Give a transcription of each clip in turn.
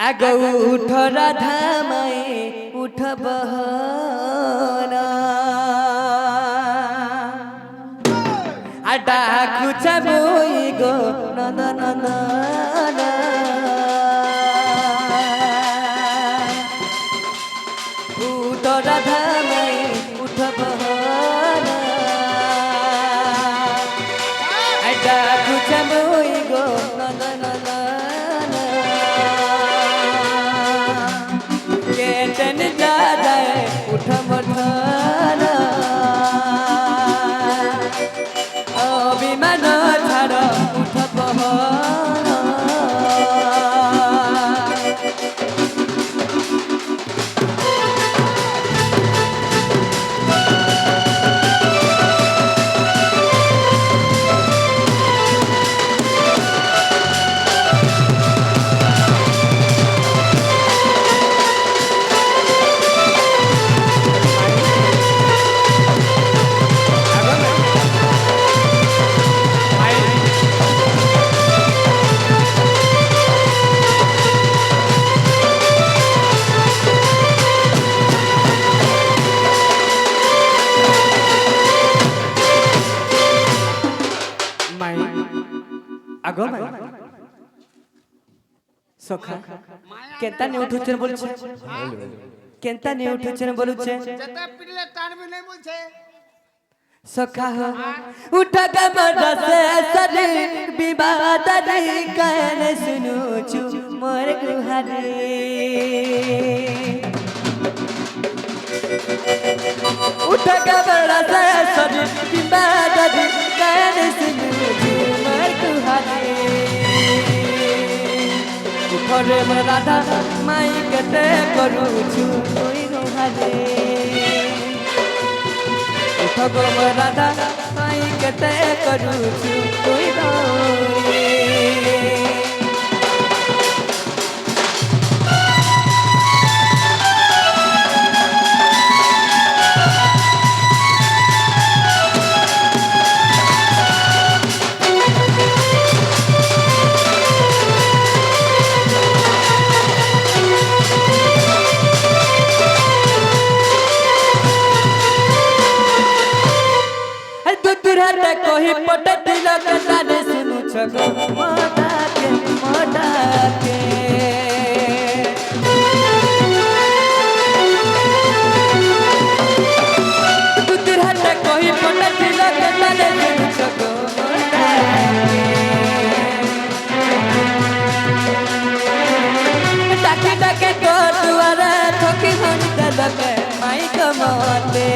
आगो उठ राधा माए उठ बहना आडा खुचा बोई गो नंदन उठ राधा माए उठ बहना आडा खुचा बोई गो नंदन उठ मठाना अभिमान छाड़ उठ बहना आगो सखा केंता ने उठुचन बोलछे केंता ने उठुचन बोलछे जते पिले तान भी नहीं बोलछे सखा हो उठा कमर से सरे विवाद रे कहने सुनु छु मोर गुहारे उठा कमर से सरे विवाद रे कहने सुनु छु मोर गुहारे उठरे मोर राधा माई केते करू छु कोई गुहारे उठ गो मोर राधा माई केते करू छु कोई दौरे कोही पट दिल कताने सुनु छगो मोटा के दुतिर हाथ कोही पट दिल कताने सुनु छगो मोटा के डाके डाके को दुआरा ठोकी हनी दलके माई कमते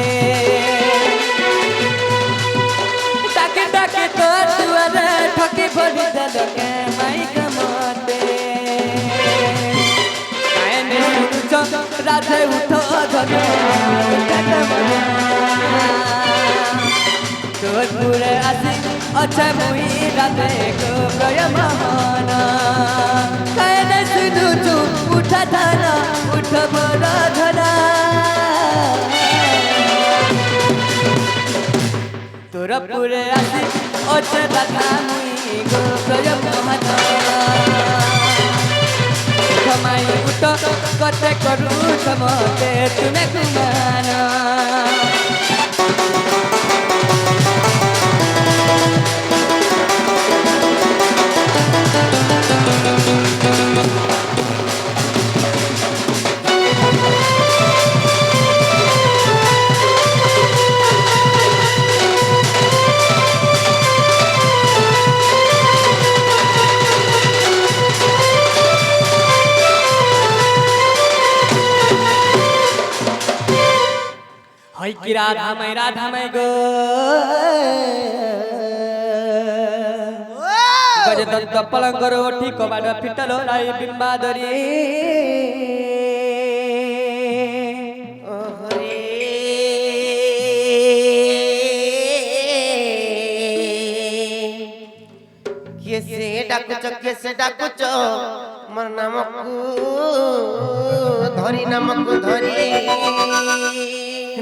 डाके तो दुआरे ठोकी भरी दलके माई कमते कायने सुनुचो राधे उठो धनो जोधपुरे आसी अच्छे मुई राधे को प्रिय महान कायने सुनुचो उठा धना उठ बड़ा धना तोरा पूरे आसी अच्छे राधा मुई गो प्रिय महान माई उठ कते करू समते तुमे गुमान की राधा मैं गो गजदत्त पलंगर ओठी कबाड़ फिटलो राई बिंबादरी कैसे डाकुचो मोर नामकू धरी नामकू धरी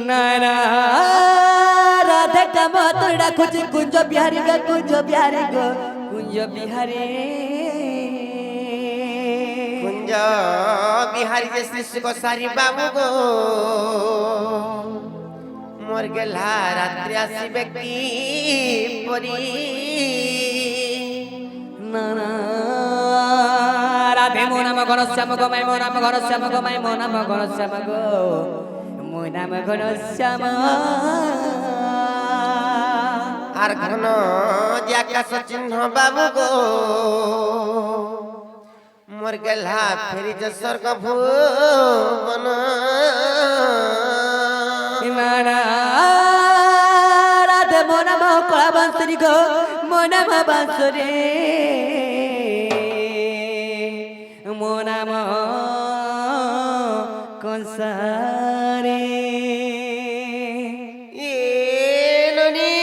नारा राधा का मतड़ा खुज कुंज बिहारी गो कुंज बिहारी कुंज বিহারি যে শিশু সারি বাবু গো মোর গেলা রাত্রি আসিবে কি পরি না না রাধে মো নাম ঘনশ্যাম গো মাই মো নাম ঘনশ্যাম গো মাই মো নাম ঘনশ্যাম গো মো নাম ঘনশ্যাম আর ঘন যে আকাশ চিহ্ন বাবু গো মোর গেলা ফেরি যে স্বর্গ ভুবন ইমানা রাধে মো নাম কলা বাঁশরি গো মো নাম বাঁশরি মো নাম কংসারে এ ননি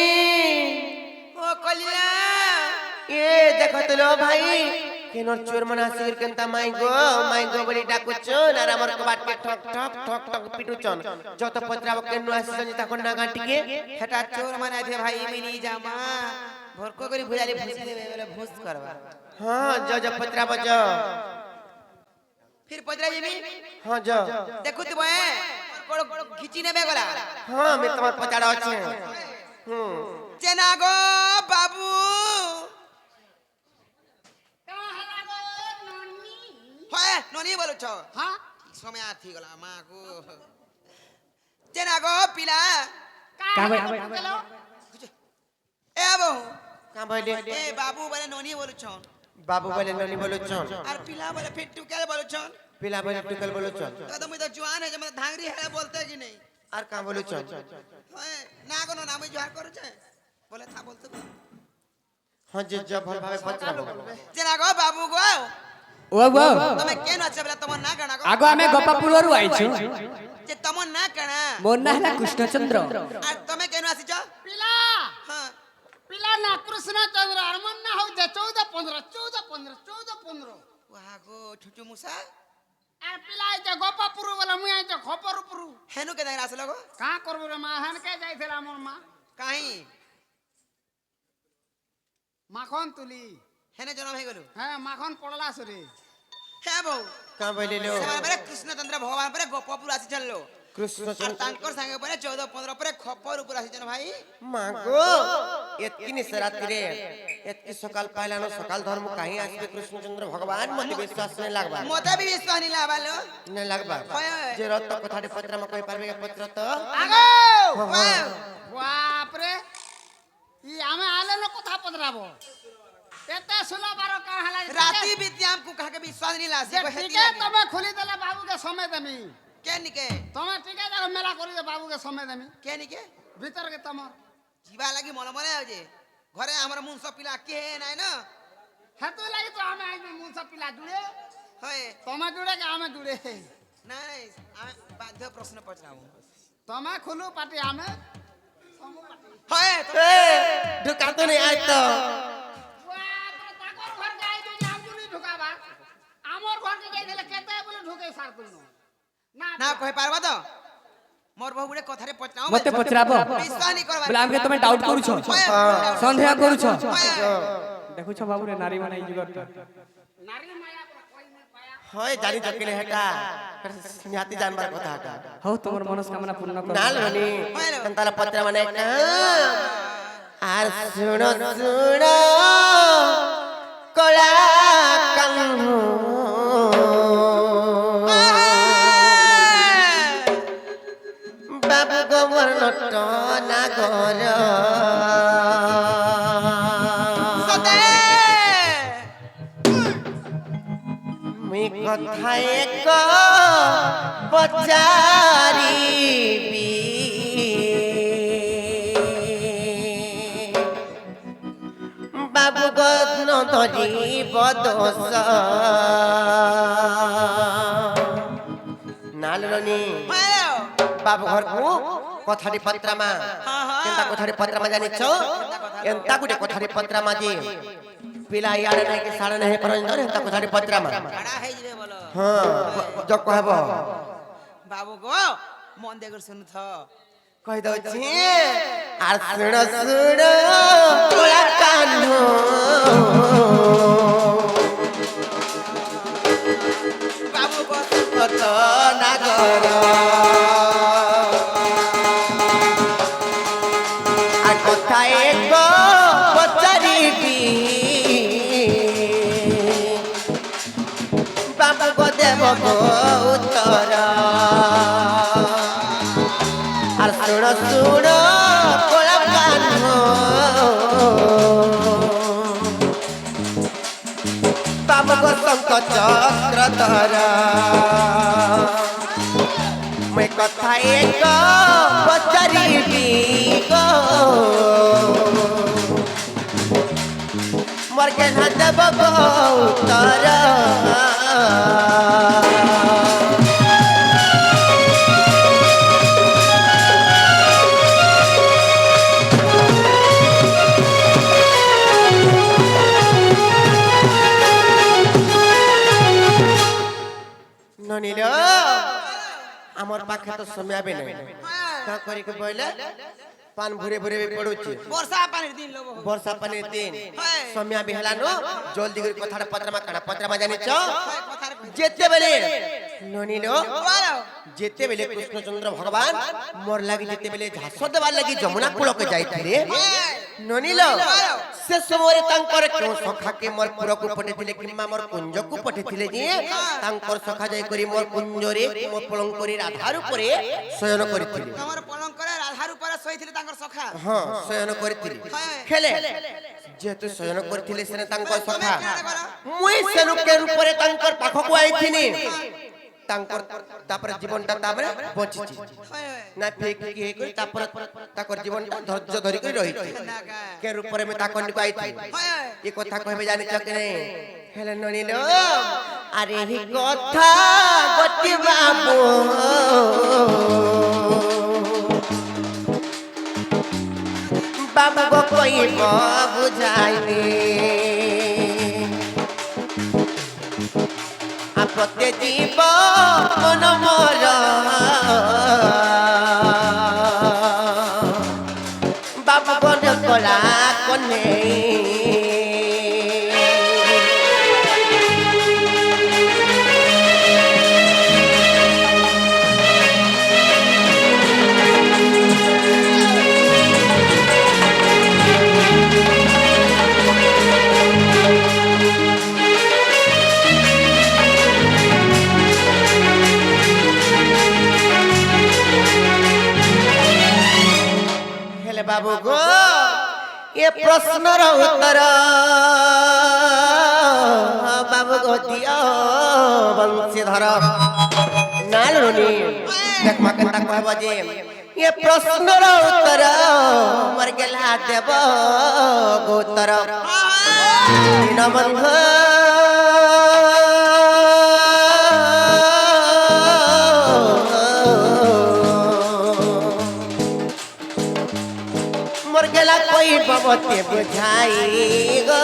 ও কলিয়া এ দেখো তো ভাই কেন চোর মনে আসির কেনতা মাই গো বলি ডাকুছন আর আমার কবাটকে ঠক ঠক ঠক ঠক পিটুছন যত পত্রাব কেন আসিছন তখন না গাটিকে হেটা চোর মানে আছে ভাই মিনি জামা ভরক করে ভুজালি ভুসি দেবে বলে ভুস করবা হ্যাঁ জ পত্রাব জ फिर पजरा जेबी হ্যাঁ জ देखु तो बे बड़ खिची नेबे गला হ্যাঁ আমি তোমার পচাড়া আছে চেনা গো বাবু হয় ননি বলছ হ্যাঁ সময় আথি গলা মা গো চেনা গো পিলা কাবে এ বাবু কা বলে এ বাবু বলে ননি বলছ বাবু বলে ননি বলছন আর পিলা বলে ফির টুকেল বলছ পিলা বলে টুকল বলছন তো তুমি তো জওয়ান है মানে ধাংরি है बोलते कि नहीं আর কা বলছন হয় না কোনো নামে জোয়ার করছে বলে থা বলতে হ্যাঁ যে জ ভাল ভাবে পচাড়াব চেনা গো বাবু গো ও গো તમે કેન আছে বলে তোমার না কানা গো আগো আমি গোপাপুরରୁ আইଛୁ যে তোমার না কানা মোর না ହେଲା কৃষ্ণচন্দ্র আর তুমি কেন আসিছ পিলা হ্যাঁ পিলা না কৃষ্ণচন্দ্র আর মন না হও যে 14 15 ওহা গো ছুচু মুসা আর পিলা এই যে গোপাপুর বলে মুই আই যে খপরপুর হেনু কে দাইরা আসলো গো কা করব রে মা হান কে যাইছিলা মোর মা কাহি মাখন তুলি হেনে জন্ম হয়ে গেল হ্যাঁ মাখন পড়লা সরে হ্যাঁ বউ কা বলে লো সেমানে কৃষ্ণচন্দ্র ভগবান পরে গোপপুর আসি চললো কৃষ্ণ আর তাঙ্কর সাঙ্গে পরে 14 15 পরে খপর উপর আসি জন ভাই মা গো এতকিনি রাত্রে এতকি সকাল পাইলানো সকাল ধর্ম কাহি আসবে কৃষ্ণচন্দ্র ভগবান মতে বিশ্বাস নাই লাগবা মতে भी विश्वास नहीं लाबालो নাই লাগবা যে রত কথাটি পত্র মা কই পারবে পত্র তো আগো বাপ রে ই আমি আলে ন কথা পদরাবো এতে শুনো বারো কা হলা राती बीती हमको कहा के विश्वास नहीं लासी को ঠিক हेती আছে তুমি খুলি দিলে বাবুকে সময় দেমি के निके তুমি ঠিক আছে মেলা করি দে বাবুকে সময় দেমি के निके ভিতর কে তোমার जीवा लगी मन मन जे घरे हमर मुंस पिला के নাই না হেতু লাগি তো আমি আইবে মুসা পিলা জুড়ে হয় তোমা জুড়ে কে আমি জুড়ে নাই আমি বাধ্য প্রশ্ন পছরাবো তোমা খুলু পাটি আমি হয় এ ঢুকা তো নেই আই তো তাকর ঘর যাই যদি আমগুলি ঢুকাবা আমার ঘরকে যাইলে কেতে বলে ঢুকে সার তুলনো না না কই পারবা তো মোর বহু গুড়ে কথারে পছরাও মতে পচরাবো বিশ্বাস नहीं করবা বলে আমাকে তুমি ডাউট করুছ সন্দেহ করুছ দেখুছ বাবুরে নারী মানে এই জগৎটা নারী মায়া কই না পায়া হয় জানি জকিলে হেটা নিহাতি জানবার কথা হেটা হও তোমার মনস্কামনা পূর্ণ কর নাল হনি তালা পত্র মানে আর শুনো শুনো কলা কান্ধু বাবু গোবর নট নাগর সতে মুই কথা এক পচারিবি বাবু গন ধরিব দোষ নালরনি হয় বাবু ঘরকু কথাটি পত্রামা কেনতা কথাটি পত্রামা জানিছ এন্তা গুটে কথাটি পত্রামা যে পিলা ইয়াড়ে নাই কি সাড়ে নাই পর্যন্ত এন্তা কথাটি পত্রামা বড়া হই যাবে বলো হ্যাঁ যক কহব বাবু গো মন দেখর শুনু থ কই দউছি আর শুণ শুণ তোলা কান্হ নাগর আর কোথায় গো পচারিবি বাবা গো দেব গো উত্তর আর শুণ শুণ কোলা কান বাবা গো শঙ্খ চক্রধর मैं कथा एक पचारिबी गो मोर के ना देब गो उत्तर ननील আমার পাখে তো সময় আবে না কা করি কে বইলে পান ভরে ভরে পড়ুছি বর্ষা পানির দিন লোব বর্ষা পানির দিন সময় আবে হেলানো জলদি করে কথাটা পত্রমা কানা পত্রমা জানিছ যেতে বেলে ননিল যেতে বেলে কৃষ্ণচন্দ্র ভগবান মোর লাগি যেতে বেলে ঝাস দেবার লাগি যমুনা কূলকে যাইଥିଲେ ননিল সে সময় তাঙ্কর কেউ সখাকে মোর পুরকু পঠেছিলে কিংবা মোর কুঞ্জকু পঠেছিলে যে তাঙ্কর সখা যাই করি মোর কুঞ্জরে মোর পলঙ্করি রাধার উপরে শয়ন করিଥିଲେ তোমার পলঙ্করে রাধার উপরে শোইছিলে তাঙ্কর সখা হ্যাঁ শয়ন করিଥିଲେ খেলে যেহেতু শয়ন করিଥିଲେ সেনে তাঙ্কর সখা মুই সেনু কে উপরে তাঙ্কর পাখকু আইथिनी তাঙ্কর তারপরে জীবনটা তারপরে বঞ্চিছি না ফেক কি কই তারপরে তাকর জীবনটা ধৈর্য ধরি কই রহিছি কে উপরে মে তাকর নিকো আইছি এই কথা কইবে জানিছ কি নাই হেলে ননিল আরে হি কথা গতি বাবু বাবু গো কইব বুঝাইনি আপতে জীব মন মোর বাবু বন কলা কনে बाबू गो ये प्रश्न उत्तर बाबू गो दियो वंशीधर नालुनी देख मकंता कहब जे ये प्रश्न उत्तर मर गेला देव गोतर दीनबंधु गेला कोई बबते बुझाई गो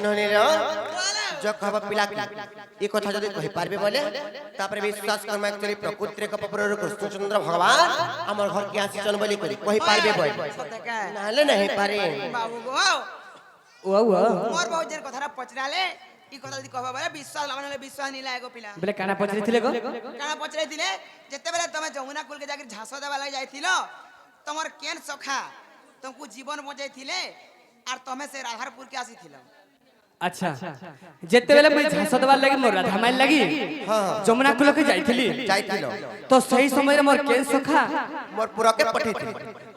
ननील जखब पिला ये कथा जदि कहि पारबे बोले तापर विश्वास कर्म एक्चुअली प्रकृति रे कपपर कृष्णचंद्र भगवान हमर घर के आसी चल बोली कहि पारबे बोल नाले नहीं पारे बाबू गो ओ मोर बहुजेर कथारा पचराले ई कथा जदि कहबा बोले विश्वास लावनले विश्वास नी लागो पिला बोले काना पचरिथिले गो काना पचराइथिले जते बेले तमे जमुना कुल के जाके झांस देबा लागि जाइथिलो तमर केन सखा तुमको जीवन बजाइथिले आर तमे से राधारपुर के आसीथिलो अच्छा जेते बेले मैं झांस देबार लागि मोर राधा माइल लागि जमुना कुल के जाइथिलो तो सही समय रे मोर केन सखा मोर पुरा के पठेथिले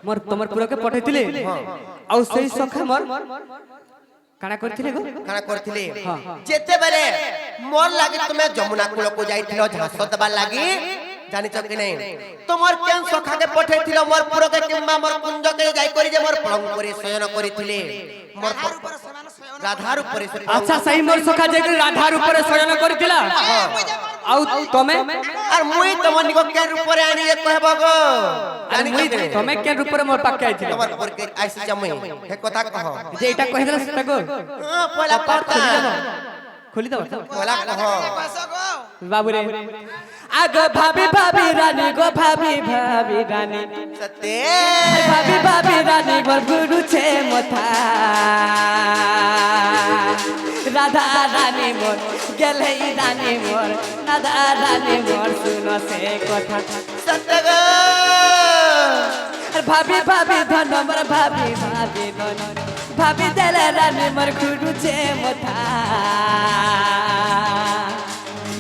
मोर तमर पुरा के पठेथिले आ सही सखा मोर काना करथिले गो काना करथिले जेते बेले मोर लागि तुमे जमुना कुल को जाइथिलो झांस देबार लागि जानिछ कि नहीं तुमर केन सखा के पठेथिलो मोर पुरा के किम्मा मोर कुंज के जाई करी जे मोर पलंग करे शयन करिथिले मोर राधार ऊपर से अच्छा सही मोर सखा जे राधार ऊपर शयन करथिला आउ तमे और मुई तमन को केन ऊपर आनी जे कहबो गो जानि मुई तमे केन ऊपर मोर पक्का आइथिले तमर ऊपर के आइस जमई हे कथा कह जे एटा कहि देला सता गो पहला पता खोली दो बोला कहो बसो गो बाबू रे आगो भाभी भाभी रानी गो भाभी भाभी रानी सत्य भाभी भाभी रानी गोर गुरु छे मथा राधा रानी मोर गेले रानी मोर राधा रानी मोर सुनो से कथा सत्य गो भाभी भाभी धन मोर भाभी भाभी धन भाभी देले रानी मोर गुरु छे मथा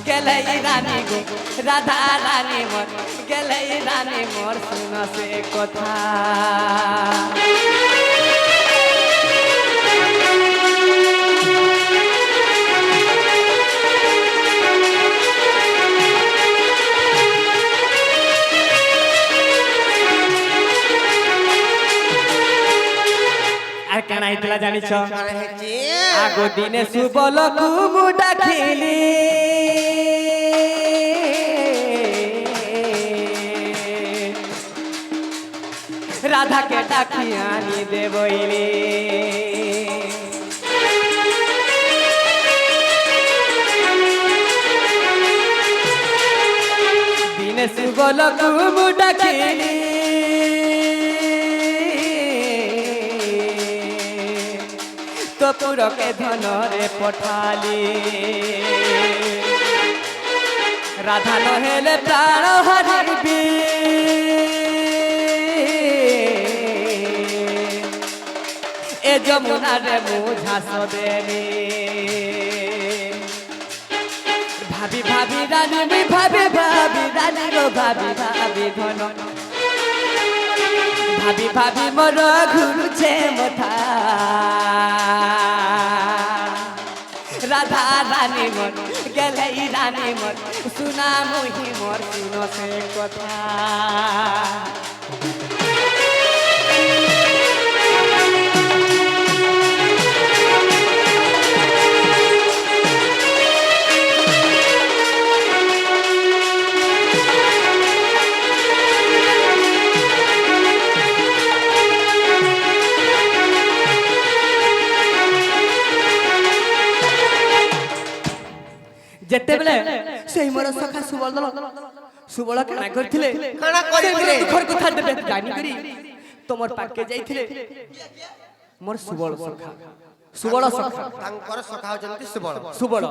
गेले रानी गो राधा रानी मोर गेले रानी मोर सुनो से कथा আর কেন আইতলা জানিছ আগো দিনে সুবল কুমু ডাকিলি রাধাকে ডাকি আনি দেবইলি দিনে সুবল কুমু ডাকিলি কপুরকে ধনরে পঠালি রাধা নহেলে প্রাণ হারিবি এ যমুনারে মুঝাস দেনি ভাবি ভাবি রানী ভাবি ভাবি রানী গো ভাবি ভাবি ধন ভাবি ভাবি মোর ঘুরুছে মথা রাধা রানী মোর গেলে রানী মোর শুনা মুহি মোর শুনো সে কথা যেতে বেলে সেই মোর সখা সুবল দল সুবল কানা করছিলে কানা করিছিলে দুঃখর কথা দেবে জানি করি তোমার পাকে যাইছিলে মোর সুবল সখা সুবল সখা তাঙ্কর সখা হচন্তি সুবল সুবল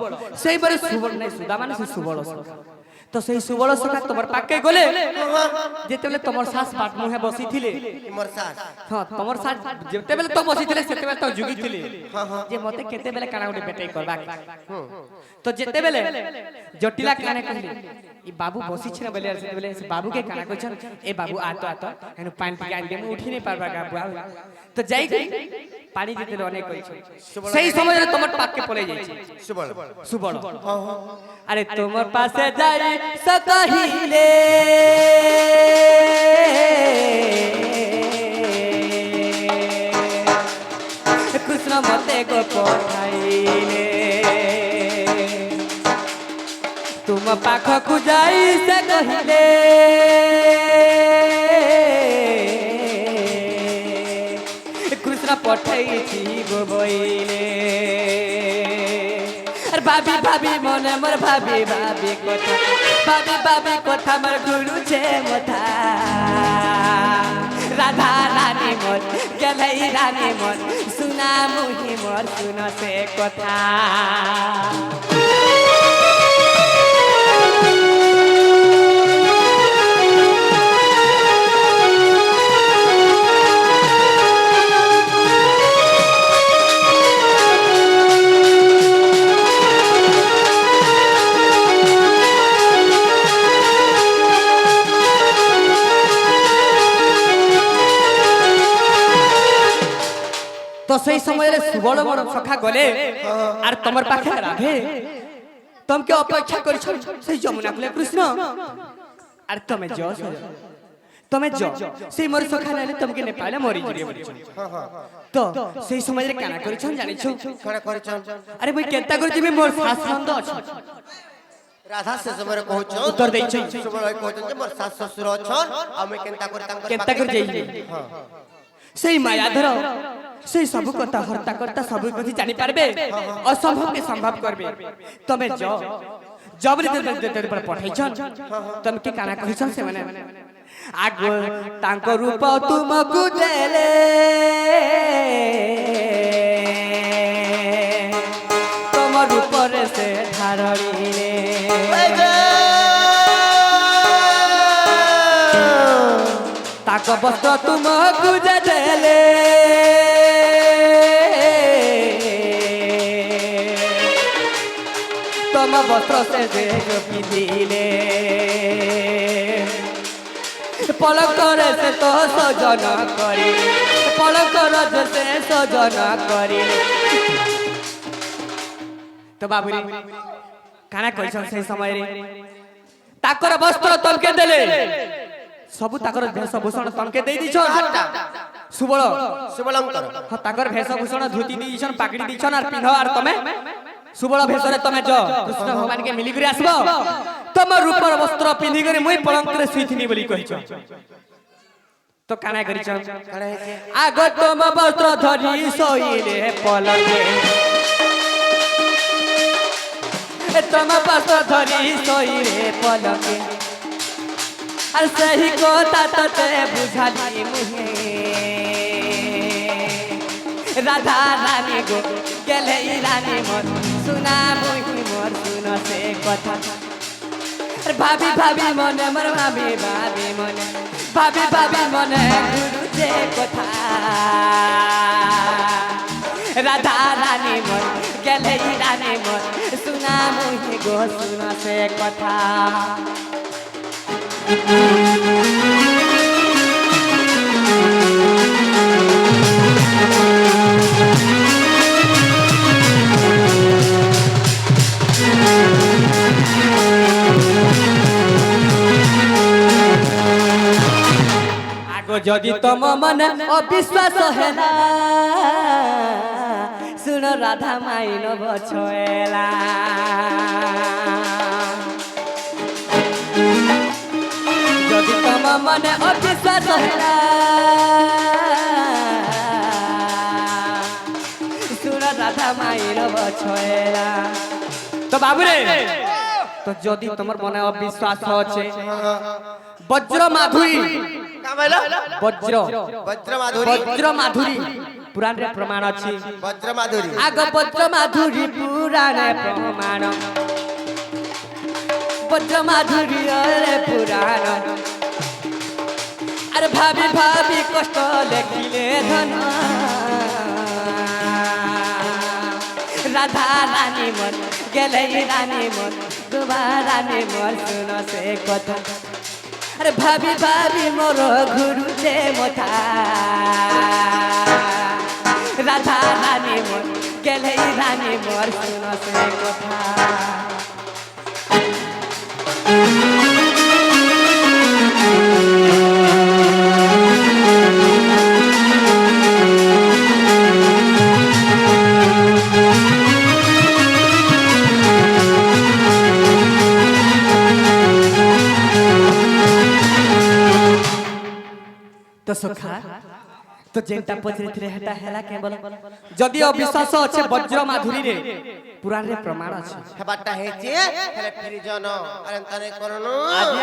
সেই বারে সুবল নাই সুদা মানে সে সুবল সখা তো সেই সুবল সখা তোমার পাকে গলে যেতে বেলে তোমার শাস পাট মুহে বসিছিলে মোর সাস হ্যাঁ তোমার শাস যেতে বেলে তো বসিছিলে সেতে বেলে তো জুগিছিলে যে মতে কেতে বেলে কানা উঠে বেটাই করবা তো যেতে বেলে জটিলা কানে কহিলি ই বাবু বসিছে না বলে আর সেতে বেলে বাবু কে কানা কইছন এ বাবু আতো আতো এনু পানি টিকে আন দে মু উঠি নাই পারবা বাবু তো যাই পানি দিতে অনেক কইছ সেই সময় তোমার পাকে পড়ে যাইছে সুবল সুবল আরে তোমার পাশে যাই সকহিলে কৃষ্ণ মতে গো পঠাইলে তুম পাখকু যাই সে কহিলে কৃষ্ণ পঠাইছি গো বইলে ভাবি ভাবি মনে মোর ভাবি ভাবি কথা ভাবি ভাবি কথা মোর ঘুরুছে মথা রাধা রানী মোর গেলাই রানী মোর শুনা মুহি মোর শুনো সে কথা তো সেই সময় সুবল বড় সখা গলে আর তোমার পাখে রাধে তোমকে অপেক্ষা করিছ সেই যমুনা কুলে কৃষ্ণ আর তুমি যাও তুমি যাও সেই মোর সখা নাইলে তোমাকে নে পাইলে মরি যাবে বলিছ তো সেই সময় কানা করিছ জানিছ কানা করিছন আরে মই কেনতা করি তুমি মোর শাসনন্দ আছে রাধা সে সময় কହୁଛ উত্তর দেইছ সুবল কହୁছন যে মোর শাশ শ্বশুর অছন আমি কেনতা করি তাঙ্কর কেনতা করি যাই সেই মায়াধর সেই সবু কথা হর্তা কর্তা সবু কথা জানি পারবে অসম্ভব কে সম্ভব করবে তবে জবরি তের पर পঠাইছন তুমি কি কানা কহিছন সে মানে আগ তাঙ্ক রূপ তুমকু দেলে তোম রূপরে সে ধারণীরে তাক বস্ত্র তুমকু দেলে তোম বস্ত্র সে পিঁধিলে পলকরে সে তো সজন করি পলকর সে সজন করি তো বাবুরি কানা কইছন সেই সময় রে তাকর বস্ত্র তলকে দেলে সবু তাকর বেশভূষণ তলকে দেই দিছন সুবল সুবলঙ্কর তাকর বেশভূষণ ধুতি দিছন পাগড়ি দিছন আর পিন্ধ আর তুমি সুবল ভেষরে তুমি জ কৃষ্ণ ভগবান কে মিলি করে আসব তোম রূপর বস্ত্র পিন্ধি করে মুই পলঙ্করে শুইথিনি বলি কইছ তো কানা করিছ কানা হইছে আগ তোম বস্ত্র ধরি শোইলে পলকে তোম বস্ত্র ধরি শোইলে পলকে আর সেই কথা তোতে বুঝালি মুহে রাধা রানী গো গেলে রানী মন শুনা বহি মোর শুন সে কথা ভাবি ভাবি মনে মোর ভাবি ভাবি মনে ভাবি ভাবি মনে গুরু যে কথা রাধা রানী মন গেলে রানী মন শুনা বহি গো শুন সে কথা যদি তোম মনে অবিশ্বাস হেলা শুন রাধা মাইন বছলা যদি তোম মনে অবিশ্বাস হেলা শুন রাধা মাইন বছলা তো বাবুরে তো যদি তোমার মনে অবিশ্বাস আছে বজ্র মাধুরী বজ্র বজ্র মাধুরী পুরাণে প্রমাণ আছে বজ্র মাধুরী আগ বজ্র মাধুরী পুরাণে প্রমাণ বজ্র মাধুরী রে পুরাণ আরে ভাবি ভাবি কষ্ট লেখিলে ধন রাধা রানী মন গেলে রানী মন দুবা রানী মন শুন সে কথা अरे भाभी भाभी मोरो गुरु जे मोथा राधा रानी मोर गेले रानी मोर सुनो से कथा तो सुखा तो जेंटा पचरे हेटा हेला केवल जदि अविश्वास আছে বজ্র মাধুরী রে পুরাণ রে প্রমাণ আছে হেবাটা হেছে হেলে ফিরি জন আরে তারে করনো আজি